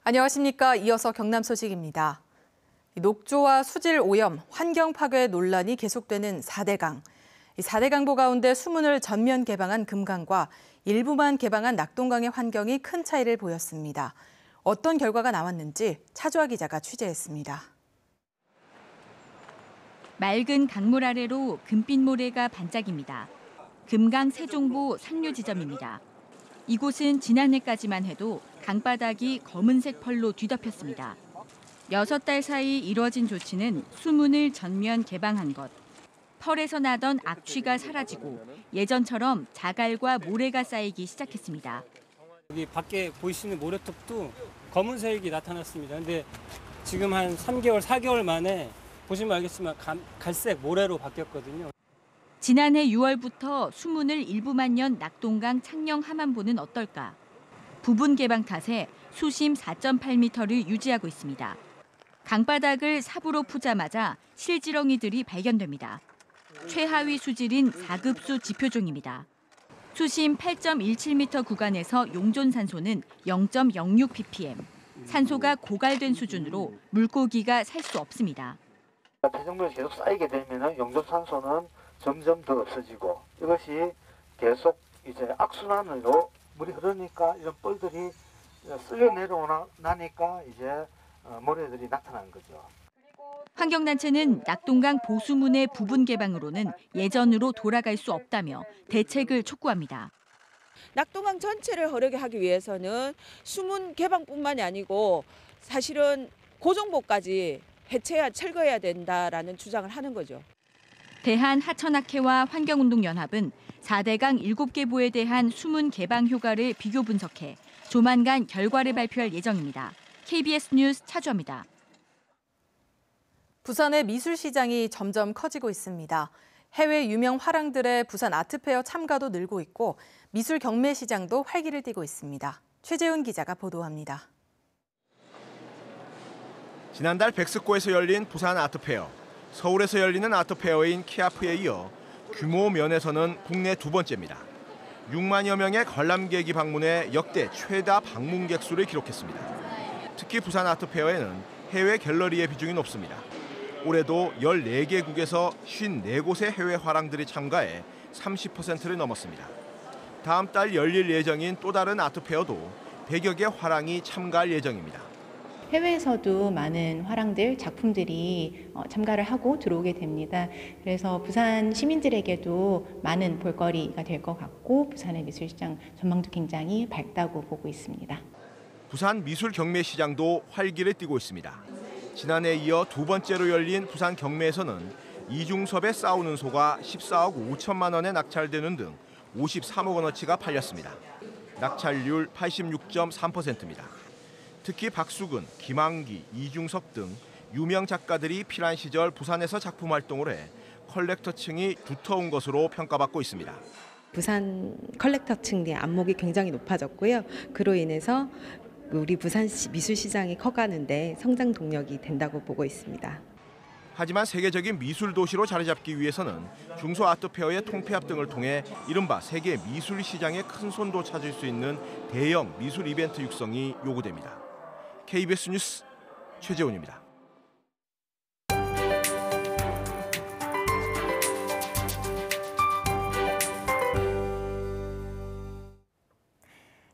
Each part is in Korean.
안녕하십니까. 이어서 경남 소식입니다. 녹조와 수질 오염, 환경 파괴 논란이 계속되는 4대강. 4대강보 가운데 수문을 전면 개방한 금강과 일부만 개방한 낙동강의 환경이 큰 차이를 보였습니다. 어떤 결과가 나왔는지 차주아 기자가 취재했습니다. 맑은 강물 아래로 금빛 모래가 반짝입니다. 금강 세종보 상류 지점입니다. 이곳은 지난해까지만 해도 강바닥이 검은색 펄로 뒤덮였습니다. 6달 사이 이뤄진 조치는 수문을 전면 개방한 것. 펄에서 나던 악취가 사라지고 예전처럼 자갈과 모래가 쌓이기 시작했습니다. 여기 밖에 보이시는 모래톱도 검은색이 나타났습니다. 근데 지금 한 3개월, 4개월 만에 보시면 알겠지만 갈색 모래로 바뀌었거든요. 지난해 6월부터 수문을 일부만 연 낙동강 창녕 하만보는 어떨까? 부분 개방 탓에 수심 4.8m를 유지하고 있습니다. 강바닥을 삽으로 푸자마자 실지렁이들이 발견됩니다. 최하위 수질인 4급수 지표종입니다. 수심 8.17m 구간에서 용존 산소는 0.06 ppm. 산소가 고갈된 수준으로 물고기가 살 수 없습니다. 폐정물이 계속 쌓이게 되면 용존 산소는 점점 더 없어지고 이것이 계속 이제 악순환으로 물이 흐르니까 이런 뻘들이 쓸려 내려오니까 이제 모래들이 나타나는 거죠. 환경단체는 낙동강 보수문의 부분 개방으로는 예전으로 돌아갈 수 없다며 대책을 촉구합니다. 낙동강 전체를 흐르게 하기 위해서는 수문 개방뿐만이 아니고 사실은 고정보까지 해체해야 철거해야 된다라는 주장을 하는 거죠. 대한하천학회와 환경운동연합은 4대강 7개 보에 대한 수문 개방 효과를 비교 분석해 조만간 결과를 발표할 예정입니다. KBS 뉴스 차주아입니다. 부산의 미술시장이 점점 커지고 있습니다. 해외 유명 화랑들의 부산 아트페어 참가도 늘고 있고 미술 경매 시장도 활기를 띠고 있습니다. 최재훈 기자가 보도합니다. 지난달 백스코에서 열린 부산 아트페어. 서울에서 열리는 아트페어인 키아프에 이어 규모 면에서는 국내 두 번째입니다. 6만여 명의 관람객이 방문해 역대 최다 방문객 수를 기록했습니다. 특히 부산 아트페어에는 해외 갤러리의 비중이 높습니다. 올해도 14개국에서 54곳의 해외 화랑들이 참가해 30%를 넘었습니다. 다음 달 열릴 예정인 또 다른 아트페어도 100여 개 화랑이 참가할 예정입니다. 해외에서도 많은 화랑들, 작품들이 참가를 하고 들어오게 됩니다. 그래서 부산 시민들에게도 많은 볼거리가 될 것 같고 부산의 미술시장 전망도 굉장히 밝다고 보고 있습니다. 부산 미술 경매 시장도 활기를 띠고 있습니다. 지난해에 이어 두 번째로 열린 부산 경매에서는 이중섭의 싸우는 소가 14억 5천만 원에 낙찰되는 등 53억 원어치가 팔렸습니다. 낙찰률 86.3%입니다. 특히 박수근, 김항기, 이중섭 등 유명 작가들이 필한 시절 부산에서 작품 활동을 해 컬렉터층이 두터운 것으로 평가받고 있습니다. 부산 컬렉터층의 안목이 굉장히 높아졌고요. 그로 인해서 우리 부산 미술시장이 커가는데 성장 동력이 된다고 보고 있습니다. 하지만 세계적인 미술 도시로 자리 잡기 위해서는 중소 아트페어의 통폐합 등을 통해 이른바 세계 미술 시장의 큰 손도 찾을 수 있는 대형 미술 이벤트 육성이 요구됩니다. KBS 뉴스 최재훈입니다.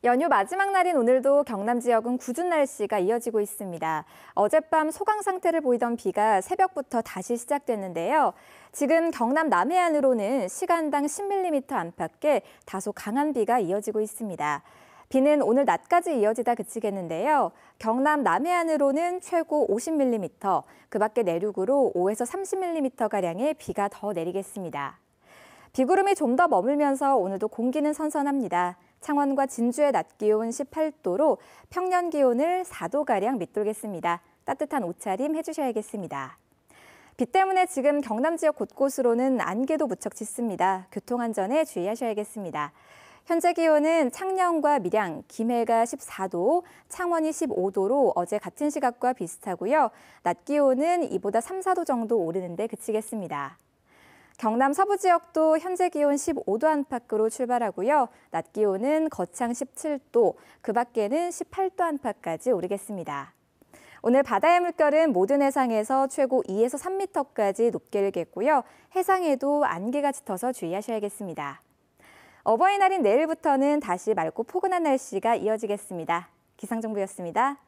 연휴 마지막 날인 오늘도 경남 지역은 궂은 날씨가 이어지고 있습니다. 어젯밤 소강 상태를 보이던 비가 새벽부터 다시 시작됐는데요. 지금 경남 남해안으로는 시간당 10mm 안팎의 다소 강한 비가 이어지고 있습니다. 비는 오늘 낮까지 이어지다 그치겠는데요. 경남 남해안으로는 최고 50mm, 그 밖에 내륙으로 5에서 30mm가량의 비가 더 내리겠습니다. 비구름이 좀 더 머물면서 오늘도 공기는 선선합니다. 창원과 진주의 낮 기온 18도로 평년 기온을 4도가량 밑돌겠습니다. 따뜻한 옷차림 해주셔야겠습니다. 비 때문에 지금 경남 지역 곳곳으로는 안개도 무척 짙습니다. 교통안전에 주의하셔야겠습니다. 현재 기온은 창녕과 밀양, 김해가 14도, 창원이 15도로 어제 같은 시각과 비슷하고요. 낮 기온은 이보다 3, 4도 정도 오르는데 그치겠습니다. 경남 서부 지역도 현재 기온 15도 안팎으로 출발하고요. 낮 기온은 거창 17도, 그 밖에는 18도 안팎까지 오르겠습니다. 오늘 바다의 물결은 모든 해상에서 최고 2에서 3m까지 높게 일겠고요. 해상에도 안개가 짙어서 주의하셔야겠습니다. 어버이날인 내일부터는 다시 맑고 포근한 날씨가 이어지겠습니다. 기상정보였습니다.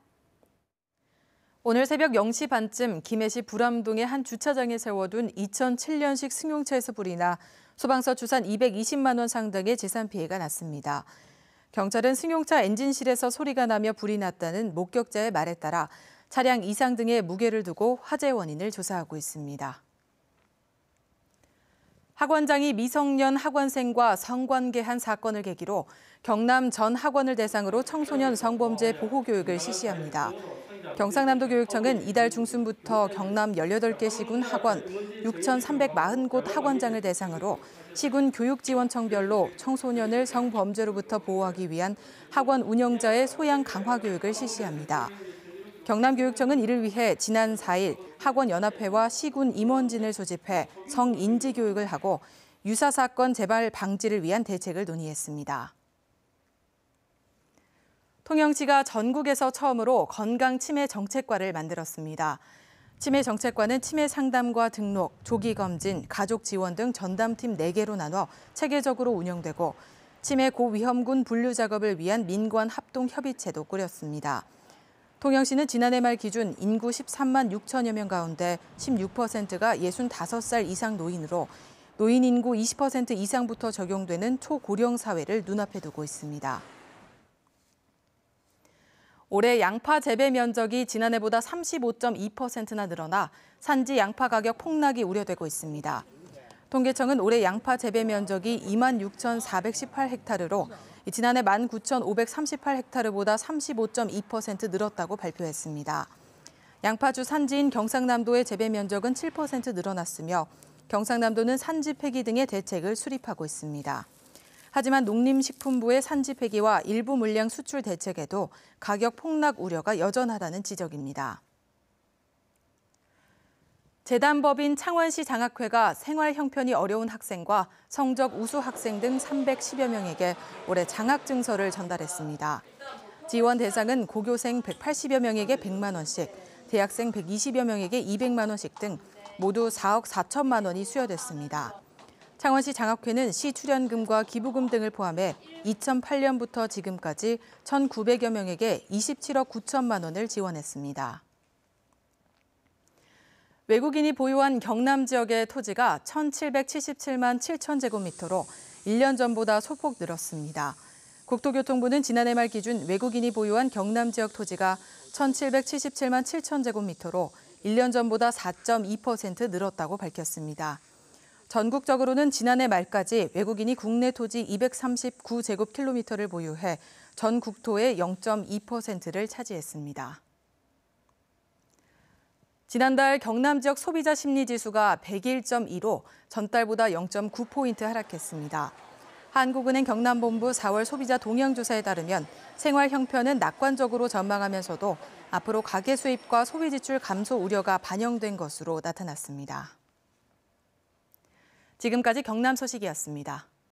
오늘 새벽 0시 반쯤 김해시 불암동의 한 주차장에 세워둔 2007년식 승용차에서 불이 나 소방서 추산 220만 원 상당의 재산 피해가 났습니다. 경찰은 승용차 엔진실에서 소리가 나며 불이 났다는 목격자의 말에 따라 차량 이상 등에 무게를 두고 화재 원인을 조사하고 있습니다. 학원장이 미성년 학원생과 성관계한 사건을 계기로 경남 전 학원을 대상으로 청소년 성범죄 보호 교육을 실시합니다. 경상남도 교육청은 이달 중순부터 경남 18개 시군 학원 6,340곳 학원장을 대상으로 시군 교육지원청별로 청소년을 성범죄로부터 보호하기 위한 학원 운영자의 소양 강화 교육을 실시합니다. 경남교육청은 이를 위해 지난 4일 학원연합회와 시군 임원진을 소집해 성인지 교육을 하고 유사 사건 재발 방지를 위한 대책을 논의했습니다. 통영시가 전국에서 처음으로 건강치매 정책과를 만들었습니다. 치매 정책과는 치매 상담과 등록, 조기 검진, 가족 지원 등 전담팀 4개로 나눠 체계적으로 운영되고 치매 고위험군 분류 작업을 위한 민관 합동협의체도 꾸렸습니다. 통영시는 지난해 말 기준 인구 13만 6천여 명 가운데 16%가 65살 이상 노인으로 노인 인구 20% 이상부터 적용되는 초고령 사회를 눈앞에 두고 있습니다. 올해 양파 재배 면적이 지난해보다 35.2%나 늘어나 산지 양파 가격 폭락이 우려되고 있습니다. 통계청은 올해 양파 재배 면적이 26,418헥타르로 지난해 19,538헥타르보다 35.2% 늘었다고 발표했습니다. 양파주 산지인 경상남도의 재배 면적은 7% 늘어났으며 경상남도는 산지 폐기 등의 대책을 수립하고 있습니다. 하지만 농림식품부의 산지 폐기와 일부 물량 수출 대책에도 가격 폭락 우려가 여전하다는 지적입니다. 재단법인 창원시 장학회가 생활 형편이 어려운 학생과 성적 우수 학생 등 310여 명에게 올해 장학증서를 전달했습니다. 지원 대상은 고교생 180여 명에게 100만 원씩, 대학생 120여 명에게 200만 원씩 등 모두 4억 4천만 원이 수여됐습니다. 창원시 장학회는 시 출연금과 기부금 등을 포함해 2008년부터 지금까지 1,900여 명에게 27억 9천만 원을 지원했습니다. 외국인이 보유한 경남 지역의 토지가 1,777만 7천 제곱미터로 1년 전보다 소폭 늘었습니다. 국토교통부는 지난해 말 기준 외국인이 보유한 경남 지역 토지가 1,777만 7천 제곱미터로 1년 전보다 4.2% 늘었다고 밝혔습니다. 전국적으로는 지난해 말까지 외국인이 국내 토지 239제곱킬로미터를 보유해 전 국토의 0.2%를 차지했습니다. 지난달 경남 지역 소비자 심리지수가 101.2로 전달보다 0.9포인트 하락했습니다. 한국은행 경남본부 4월 소비자 동향조사에 따르면 생활 형편은 낙관적으로 전망하면서도 앞으로 가계 수입과 소비 지출 감소 우려가 반영된 것으로 나타났습니다. 지금까지 경남 소식이었습니다.